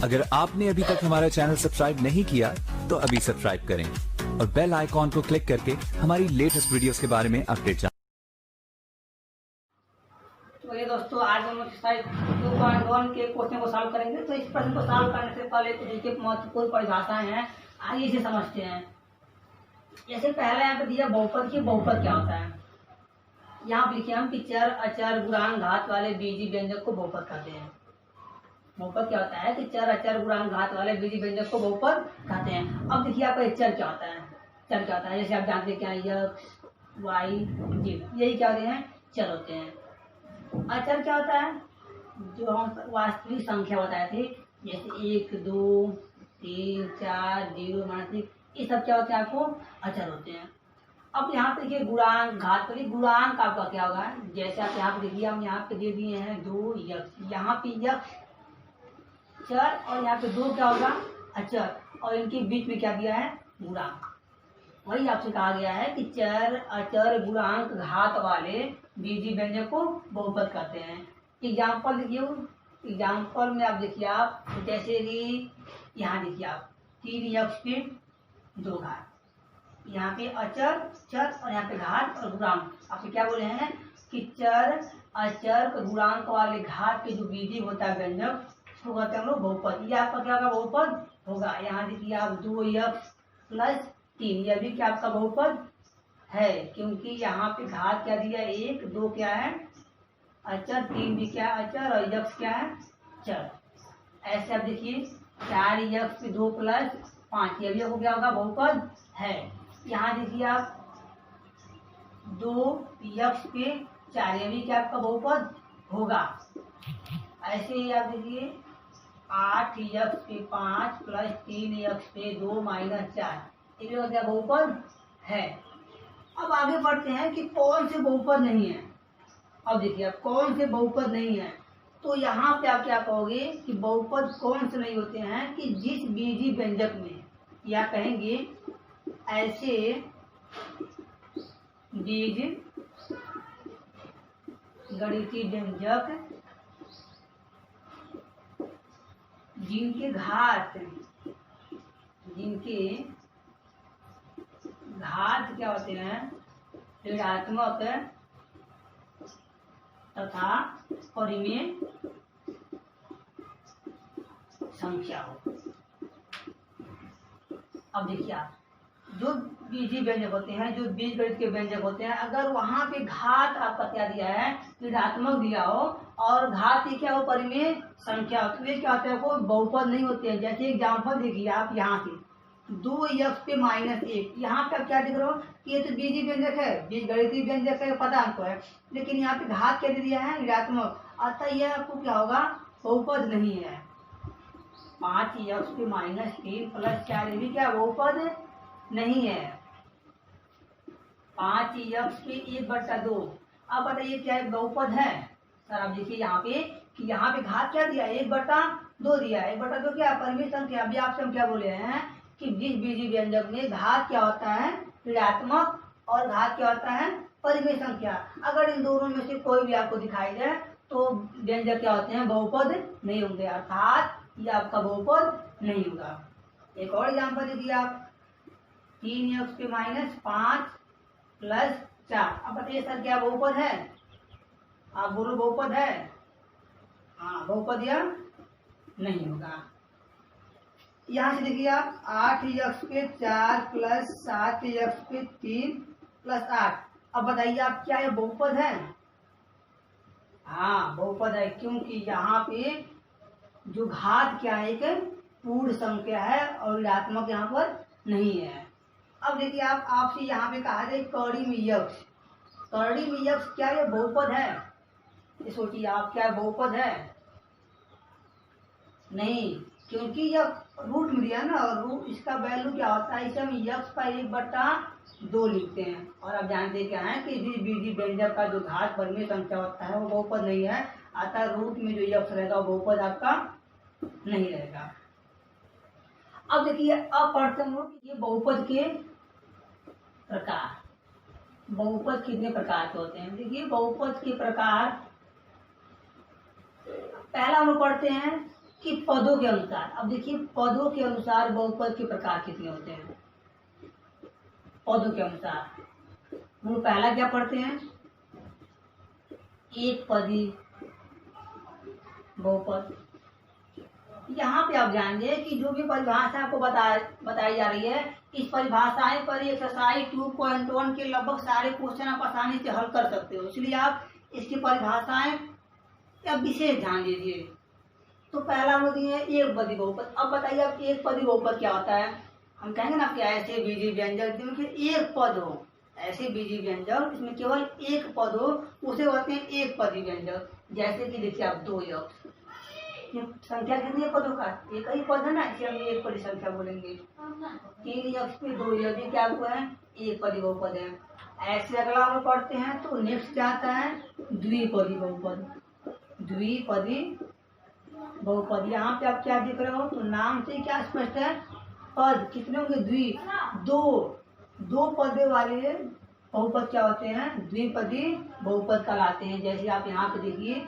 अगर आपने अभी तक हमारा चैनल सब्सक्राइब नहीं किया तो अभी सब्सक्राइब करें और बेल आइकॉन को क्लिक करके हमारी लेटेस्ट वीडियोस के बारे में अपडेट जानें। तो ये दोस्तों आज हम एक्सरसाइज 2.1 के क्वेश्चन को सॉल्व करेंगे। तो इस प्रश्न को सॉल्व करने से पहले कुछ देखिए महत्वपूर्ण परिभाषाएं हैं, आइए इसे समझते हैं। जैसे पहला यहाँ पे दिया बहुपद की, बहुपद क्या होता है। यहाँ पे लिखे हम कि चर अचर गुणांक घात वाले बीजी व्यंजक को बहुपद कहते हैं। बहुपद क्या होता है कि चर अचर गुणांक घात वाले बीजी व्यंजक को बहुपद कहते हैं। अब देखिए आपका चर क्या होता है। चर क्या होता है, जैसे आप जानते हैं क्या एक्स वाई जेड, यही क्या होते हैं, चर होते हैं। अचर क्या होता है, जो हम वास्तविक संख्या बताए थे, जैसे 1 2 3 4 0 -1, ये सब क्या होते हैं, आपको अचर होते हैं। अब यहाँ पे देखिए गुणांक घात वाली, गुणांक आपका क्या होगा, जैसे आप यहाँ पे देखिए हम यहाँ पे दे दिए हैं 2 यक्स, यहाँ पे यक्स चर और यहाँ पे 2 क्या होगा, अचर, और इनके बीच में क्या दिया है, गुणांक। वही आपसे कहा गया है कि चर अचर गुणांक घात वाले बीजी व्यंजक को बहुपद कहते हैं। एग्जाम्पल देखिए, एग्जाम्पल में आप देखिए, आप जैसे कि यहाँ देखिए आप 3 यक्स पे 2 घात, यहाँ पे अचर चर और यहाँ पे घात और गुणांक। आपसे क्या बोले हैं कि चर अचर गुणांक वाले घात के जो बीजी होता है व्यंजक, उसको कहते हैं हम लोग बहुपद। ये आपका क्या होगा, बहुपद होगा। यहाँ देखिए आप 2 यक्स प्लस 3, यह भी क्या आपका बहुपद है, क्योंकि यहाँ पे घात क्या दिया, 1 2 क्या है अचर, 3 भी क्या है अचर, और यक्स क्या है चर। ऐसे आप देखिए 4 यक्स पे 2 प्लस 5, यह भी आपको क्या होगा, बहुपद है। यहाँ देखिए आप 2 यक्स पे 4, यह भी क्या आपका बहुपद होगा। ऐसे ही आप देखिए 8 यक्स पे 5 प्लस 3 यक्स पे 2 - 4, ये भी क्या बहुपद है। अब आगे बढ़ते हैं कि कौन से बहुपद नहीं है। अब देखिए आप कौन से बहुपद नहीं है, तो यहाँ पे आप क्या कहोगे कि बहुपद कौन से नहीं होते हैं, कि जिस बीजी व्यंजक में, या कहेंगे ऐसे बीज गणितीय व्यंजक जिनके घात क्या होते हैं, ऋणात्मक तथा परिमेय संख्या हो। अब देखिए आप जो बीजी व्यंजक होते हैं, जो बीज गणित के व्यंजक होते हैं, अगर वहां पे घात आपका क्या दिया है, ऋणात्मक दिया हो, और घात ही क्या हो, परिमेय संख्या हो, तो ये क्या होते हैं, कोई बहुपद नहीं होते हैं। जैसे एग्जाम्पल देखिए आप यहाँ पे 2 यक्स पे -1, यहाँ पे आप क्या देख रहे हो कि ये तो बीजी व्यंजक है, बीज गणितीय व्यंजक है, पता हमको है, लेकिन यहाँ पे घात क्या दे दिया है, ऋणात्मक, अतः यह आपको क्या होगा, बहुपद नहीं है। 5 यक्स पे -3 प्लस 4, ये भी क्या बहुपद नहीं है। 5 यक्स पे 1/2, अब बताइए क्या एक बहुपद है। सर आप देखिए यहाँ पे कि यहाँ पे घात क्या दिया, 1/2 दिया है। 1/2 क्या परिमेय संख्या। अभी आपसे हम क्या बोले हैं कि जिस बीजी व्यंजक में घात क्या होता है, ऋणात्मक, और घात क्या होता है, परिमेय संख्या, अगर इन दोनों में से कोई भी आपको दिखाई दे तो व्यंजक क्या होते हैं, बहुपद नहीं होंगे, अर्थात ये आपका बहुपद नहीं होगा। एक और एग्जाम्पल देखिए आप 3 यक्स पे -5 प्लस 4, अब बताइए सर क्या बहुपद है, आप बोलो बहुपद है, हाँ बहुपद या नहीं होगा। यहाँ से देखिए आप 8 यक्स पे 4 प्लस 7 यक्स पे 3 प्लस 8, अब बताइए आप क्या ये बहुपद है, हाँ बहुपद है, क्योंकि यहाँ पे जो घात क्या है, एक पूर्ण संख्या है और ऋणात्मक यहाँ पर नहीं है। अब देखिए आप आपसे यहाँ पे कहा है कड़ी में यक्स, कड़ी में यक्स क्या ये बहुपद है, ये सोचिए आप क्या बहुपद है, नहीं, क्योंकि यह रूट में दिया ना, और रूट इसका वैल्यू क्या होता है, इसे हम यक्स का 1/2 लिखते हैं। और आप जानते क्या है कि बीजी व्यंजक का जो घात परिमेय संख्या होता है वो बहुपद नहीं है, अतः रूट में जो यक्स रहेगा वो बहुपद आपका नहीं रहेगा। अब देखिए अब पढ़ते हैं लोग ये बहुपद के प्रकार, बहुपद कितने प्रकार के होते हैं। देखिए बहुपद के प्रकार, पहला हम लोग पढ़ते हैं कि पदों के अनुसार, अब देखिए पदों के अनुसार बहुपद के प्रकार कितने होते हैं। पदों के अनुसार हम लोग पहला क्या पढ़ते हैं, एक पदी बहुपद। यहाँ पे आप जानेंगे कि जो भी परिभाषा आपको बताई जा रही है, इस परिभाषाएं पर एक्सरसाइज 2.1 के लगभग सारे क्वेश्चन आप आसानी से हल कर सकते हो, इसलिए आप इसकी परिभाषाएं या विशेष ध्यान दीजिए। तो पहला हम लोग दिए एक पदी बहुपद। अब बताइए आप एक पदी बहुपद क्या होता है। हम कहेंगे ना कि ऐसे बीजी व्यंजक जिनके एक पद हो, ऐसे बीजी व्यंजक इसमें केवल एक पद हो, उसे कहते हैं एक पदी व्यंजक। जैसे कि देखिए आप दो यक्ष, संख्या कितनी है पदों का, एक ही पद है ना, इसे हम एक पदी संख्या बोलेंगे। तीन यक्ष पे दो यक्ष क्या हुआ है, एक पदी बहुपद है। ऐसे अगला हम पढ़ते हैं तो नेक्स्ट क्या आता है, द्विपदी बहुपद। द्विपदी बहुपद, यहाँ पे आप क्या देख रहे हो, तो नाम से क्या स्पष्ट है, पद कितने होंगे, द्वि, दो पदे वाले बहुपद क्या होते हैं, द्विपदी बहुपद कहलाते हैं। जैसे आप यहाँ पे देखिए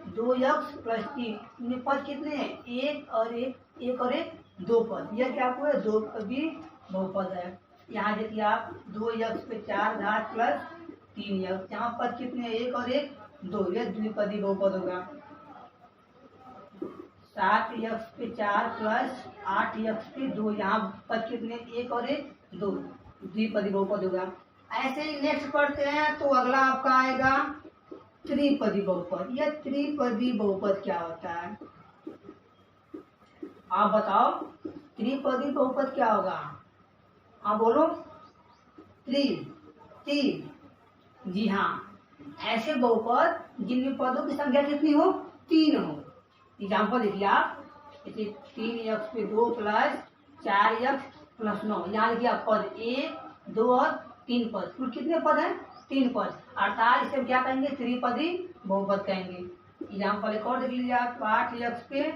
दो यक्ष प्लस तीन, पद कितने हैं, एक और एक दो पद, यह क्या हुआ, दो पदी बहुपद है। यहाँ देखिए आप दो यक्ष पे चार घात प्लस तीन यक्ष, यहाँ पद कितने, एक और एक दो, यह द्विपदी बहुपद होगा। सात यक्ष पे चार प्लस आठ यक्ष पे दो, यहाँ पद कितने, एक और एक दो, द्विपदी बहुपद होगा। ऐसे ही नेक्स्ट पढ़ते हैं तो अगला आपका आएगा त्रिपदी बहुपद। यह त्रिपदी बहुपद क्या होता है, आप बताओ त्रिपदी बहुपद क्या होगा। हाँ बोलो, तीन, जी हाँ, ऐसे बहुपद जिनमें पदों की संख्या कितनी हो, तीन हो। एग्जाम्पल देखिए आप, जैसे तीन यक्ष पे दो प्लस चार यक्ष प्लस नौ, यहाँ देखिए आप पद एक दो और तीन पद, कुल कितने पद हैं, तीन पद, अर्थात इसे क्या कहेंगे, त्रिपदी बहुपद कहेंगे। एग्जाम्पल एक और देख लीजिए आप, आठ यक्ष पे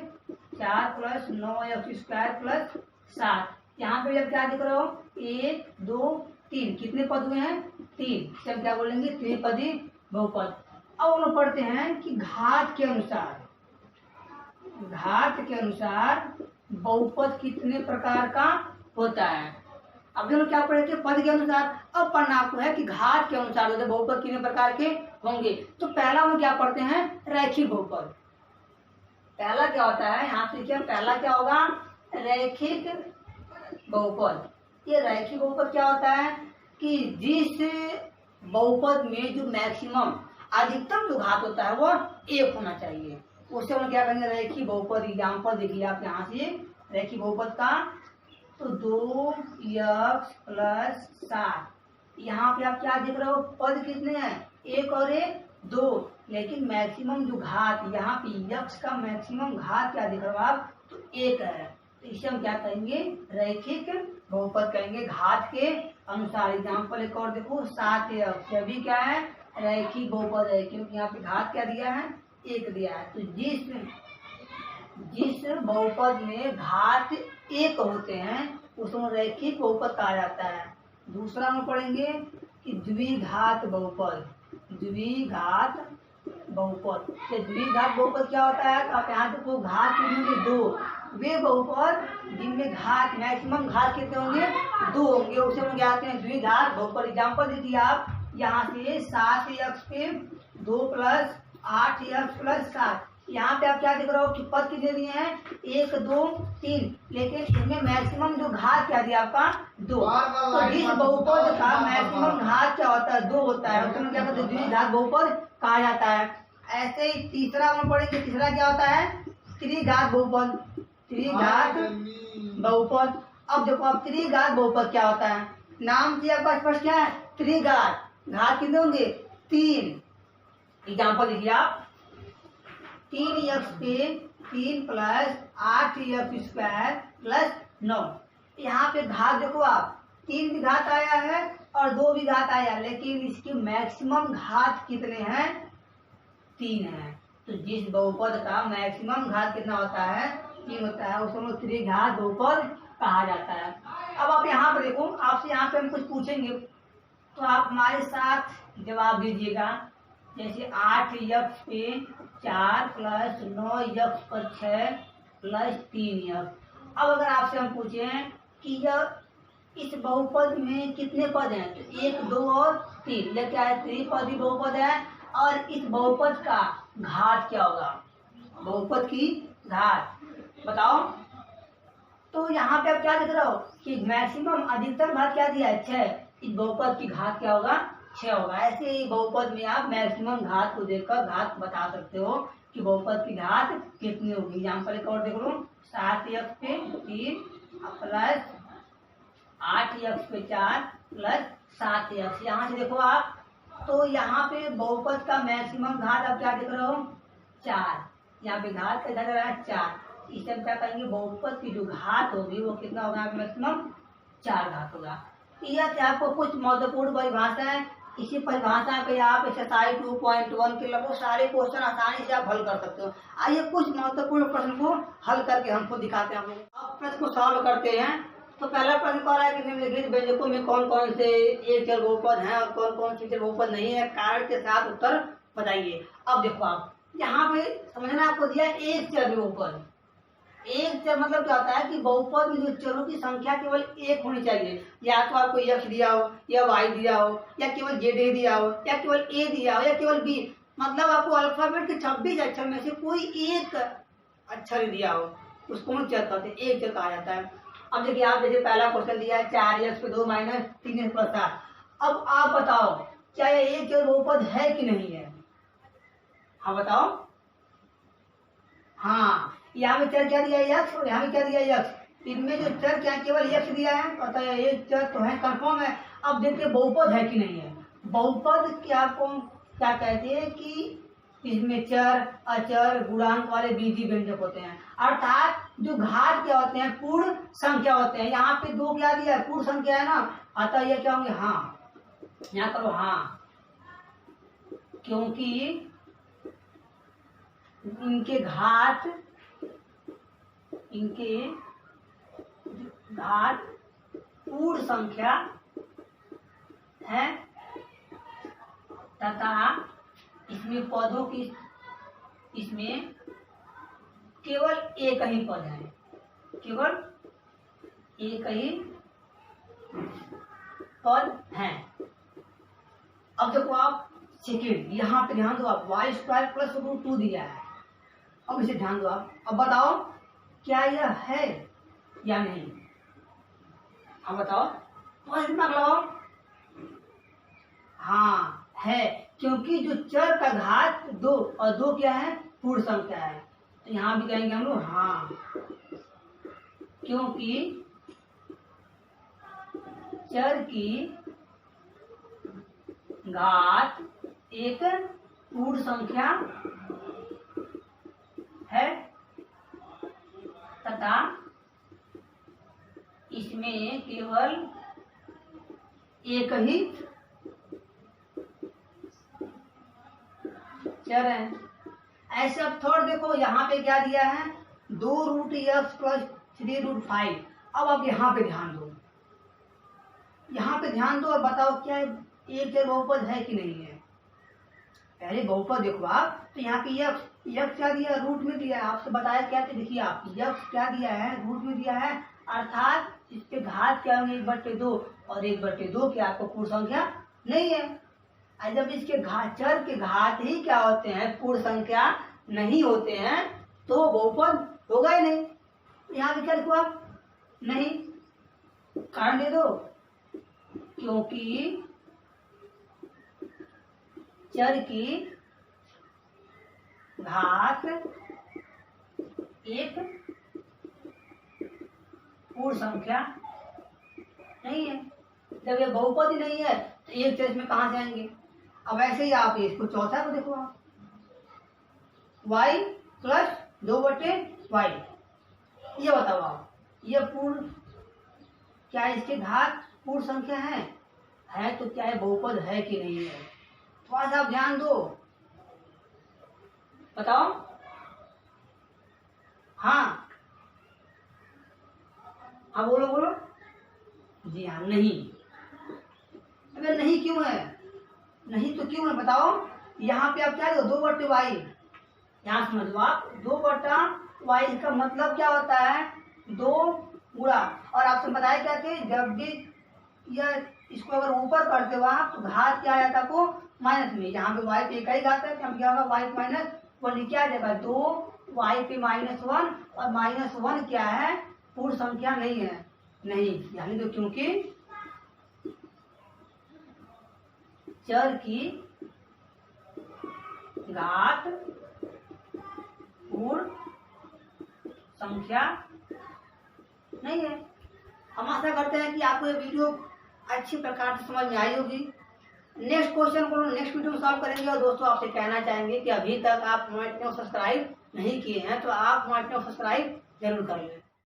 चार प्लस नौ यक्ष स्क्वायर प्लस सात, यहाँ पे जब क्या दिख रहा हो, एक दो तीन, कितने पद हुए हैं, तीन, इसे हम क्या बोलेंगे, त्रिपदी बहुपद। अब हम लोग पढ़ते हैं कि घात के अनुसार बहुपद कितने प्रकार का होता है। अब जो लोग क्या पढ़े थे, पद के अनुसार, अब पढ़ना आपको है कि घात के अनुसार होते बहुपद कितने प्रकार के होंगे। तो पहला हम क्या पढ़ते हैं, रैखिक बहुपद। पहला क्या होता है, यहाँ से देखिए पहला क्या होगा, रैखिक बहुपद। ये रैखिक बहुपद क्या होता है कि जिस बहुपद में जो मैक्सिमम अधिकतम जो घात होता है वो एक होना चाहिए, उससे हम क्या करेंगे, रैखिक बहुपद। एग्जाम्पल देखिए आप यहाँ से रैखिक बहुपद का, तो दो यक्ष प्लस सात, यहाँ पे आप क्या देख रहे हो, पद कितने हैं, एक और एक दो, लेकिन मैक्सिमम जो घात यहाँ पे यक्ष का मैक्सिमम घात क्या देख रहे हो आप, तो एक है। तो इसे हम क्या कहेंगे, रैखिक बहुपद कहेंगे घात के अनुसार। एग्जाम्पल एक और देखो, सात यक्ष, अभी क्या है, रैखिक बहुपद है, क्योंकि यहाँ पे घात क्या दिया है, एक दिया है। तो जिस बहुपद में घात एक होते हैं उसमें रैखिक बहुपद कहा जाता है। दूसरा हम पढ़ेंगे कि द्विघात बहुपद। द्विघात बहुपद, तो द्विघात बहुपद क्या होता है, तो आप यहाँ देखो घात होंगे दो, वे बहुपद जिनमें घात मैक्सिमम घात कितने होंगे, दो होंगे, उसे हम क्या कहते हैं, द्विघात बहुपद। एग्जाम्पल देखिए आप, यहाँ से सात यक्ष पे दो प्लस आठ यक्ष प्लस सात, यहाँ पे आप क्या देख रहे हो कि पद कितने दिए हैं, एक दो तीन, लेकिन इसमें मैक्सिमम जो घात क्या दिया आपका, दो। तो जिस बहुपद का मैक्सिमम घात क्या होता है, दो होता है, उसमें क्या कहते हैं, द्विघात बहुपद कहा जाता है। ऐसे ही तीसरा हम पढ़ेंगे, तीसरा क्या होता है, त्रिघात बहुपद। त्रिघात बहुपद, अब देखो अब त्रिघात बहुपद क्या होता है, नाम से आपका स्पष्ट क्या है, त्रिघात, घात कितने होंगे, तीन। एग्जाम्पल देखिए आप, तीन यक्ष पे तीन प्लस आठ यक्ष स्क्वायर प्लस नौ, यहाँ पे घात देखो आप, तीन भी घात आया है और दो भी घात आया, लेकिन इसके मैक्सिमम घात कितने हैं, तीन है। तो जिस बहुपद का मैक्सिमम घात कितना होता है, तीन होता है, उसको हम त्रिघात बहुपद कहा जाता है। अब आप यहाँ पर देखो, आपसे यहाँ पे हम कुछ पूछेंगे तो आप हमारे साथ जवाब दीजिएगा। जैसे आठ यक्ष पे चार प्लस नौ यक्ष पर छः प्लस 3x। अब अगर आपसे हम पूछे कि यह इस बहुपद में कितने पद हैं, तो 1, 2 और 3, यह क्या है, त्रिपदी बहुपद है। और इस बहुपद का घात क्या होगा, बहुपद की घात बताओ। तो यहाँ पे आप क्या देख रहे हो कि मैक्सिमम अधिकतम घात क्या दिया है, 6। इस बहुपद की घात क्या होगा, 6 होगा। ऐसे ही बहुपद में आप मैक्सिमम घात को देखकर घात बता सकते हो कि बहुपद की घात कितनी होगी। एग्जाम्पल एक और देख लो, 7x पे 3 प्लस 8x पे 4 प्लस 7x। यहाँ से देखो आप, तो यहाँ पे बहुपद का मैक्सिमम घात आप क्या देख रहे हो, 4। यहाँ पे घात कैसा लग रहा है, 4। इसे हम क्या करेंगे, बहुपद की जो घात होगी वो कितना होगा, मैक्सिमम 4 घात होगा। यह क्या आपको कुछ महत्वपूर्ण परिभाषा है। इसी परिभाषा पे आप एक्सरसाइज 2.1 के लगभग सारे क्वेश्चन आसानी से आप हल कर सकते हो। आइए कुछ महत्वपूर्ण प्रश्न को हल करके हमको दिखाते हैं। हम लोग अब प्रश्न को सॉल्व करते हैं। तो पहला प्रश्न कह रहा है कि निम्नलिखित व्यंजकों में कौन कौन से एक चर बहुपद हैं और कौन कौन से चर बहुपद नहीं है, कारण के साथ उत्तर बताइए। अब देखो आप यहाँ पे समझना आपको दिया एक चर बहुपद। एक चर मतलब क्या होता है कि बहुपद में जो चरों की संख्या केवल एक होनी चाहिए। या तो आपको x दिया हो, या y दिया हो, या केवल z दिया हो, या केवल a दिया हो, या केवल b, मतलब आपको अल्फाबेट के 26 अक्षर में से कोई एक अक्षर दिया हो, उसको हम चर कहते हैं, एक चर कहा जाता है। अब देखिए आप जैसे पहला क्वेश्चन दिया है 4x पे 2 माइनस 3x प्लस 7। अब आप बताओ क्या ये एक चर बहुपद है कि नहीं है, हाँ बताओ। हाँ, यहाँ में चर क्या दिया है, x, और यहाँ में क्या दिया है, x। इनमें जो चर क्या केवल x दिया है, पता है एक चर तो है, कंफर्म है। अब देखिए बहुपद है कि नहीं है। बहुपद क्या को क्या कहते हैं कि इसमें चर, अचर, गुणांक वाले बीजीय व्यंजक होते हैं, अर्थात जो घात क्या होते हैं, पूर्ण संख्या होते हैं। यहाँ पे 2 क्या दिया है, पूर्ण संख्या है ना, अतः ये क्या होंगे, हाँ। यहाँ करो हाँ, क्योंकि इनके घात पूर्ण संख्या है तथा इसमें पदों की इसमें केवल एक ही पद है, केवल एक ही पद है। अब देखो आप सेकेंड, यहाँ पे ध्यान दो आप, y² प्लस √2 दिया है। अब इसे ध्यान दो आप, अब बताओ क्या यह है या नहीं, अब बताओ, तो दिमाग लगाओ। हाँ है, क्योंकि जो चर का घात 2 और 2 क्या है, पूर्ण संख्या है। तो यहाँ भी कहेंगे हम लोग हाँ, क्योंकि चर की घात एक पूर्ण संख्या है तथा इसमें केवल एक ही चर है। ऐसे अब थोड़ा देखो यहाँ पे क्या दिया है, 2√x प्लस 3√5। अब आप यहाँ पे ध्यान दो, यहाँ पे ध्यान दो और बताओ क्या एक चर बहुपद है कि नहीं है। पहले बहुपद देखो आप, तो यहाँ पे यक्स क्या दिया, रूट में दिया है। आपसे बताया क्या, तो देखिए आप यक्स क्या दिया है, रूट में दिया है, अर्थात इसके घात क्या होंगे, 1/2, और 1/2 की आपको पूर्ण संख्या नहीं है। और जब इसके चर के घात ही क्या होते हैं, पूर्ण संख्या नहीं होते हैं, तो बहुपद होगा ही नहीं। यहाँ पे क्या लिखो आप, नहीं, कारण दे दो, क्योंकि चर की घात एक पूर्ण संख्या नहीं है। जब ये बहुपद ही नहीं है तो एक चर में कहां से आएंगे। अब ऐसे ही आप इसको चौथा को देखो आप, y प्लस 2/y, ये बताओ आप, ये पूर्ण क्या इसके घात पूर्ण संख्या है तो क्या ये बहुपद है कि नहीं है। थोड़ा सा आप ध्यान दो, बताओ हाँ, हाँ बोलो बोलो, जी हाँ नहीं। अगर नहीं क्यों है, नहीं तो क्यों है बताओ। यहाँ पे आप क्या दो 2/y, यहाँ समझ लो आप 2/y वाई का मतलब क्या होता है, 2 गुणा, और आपसे बताया क्या कि जब भी यह इसको अगर ऊपर करते हो आप तो घात क्या आ जाता है आपको माइनस में, यहाँ पे वाई पे एक ही घात है, क्या होगा वाई माइनस 1, क्या आ जाएगा 2 वाई पे -1, और -1 क्या है, पूर्ण संख्या नहीं है, नहीं, यानी तो क्योंकि चर की घात पूर्ण संख्या नहीं है। हम आशा करते हैं कि आपको ये वीडियो अच्छी प्रकार से समझ में आई होगी। नेक्स्ट क्वेश्चन को नेक्स्ट वीडियो में सॉल्व करेंगे। और दोस्तों आपसे कहना चाहेंगे कि अभी तक आप हमारे चैनल सब्सक्राइब नहीं किए हैं तो आप हमारे चैनल सब्सक्राइब जरूर कर लें।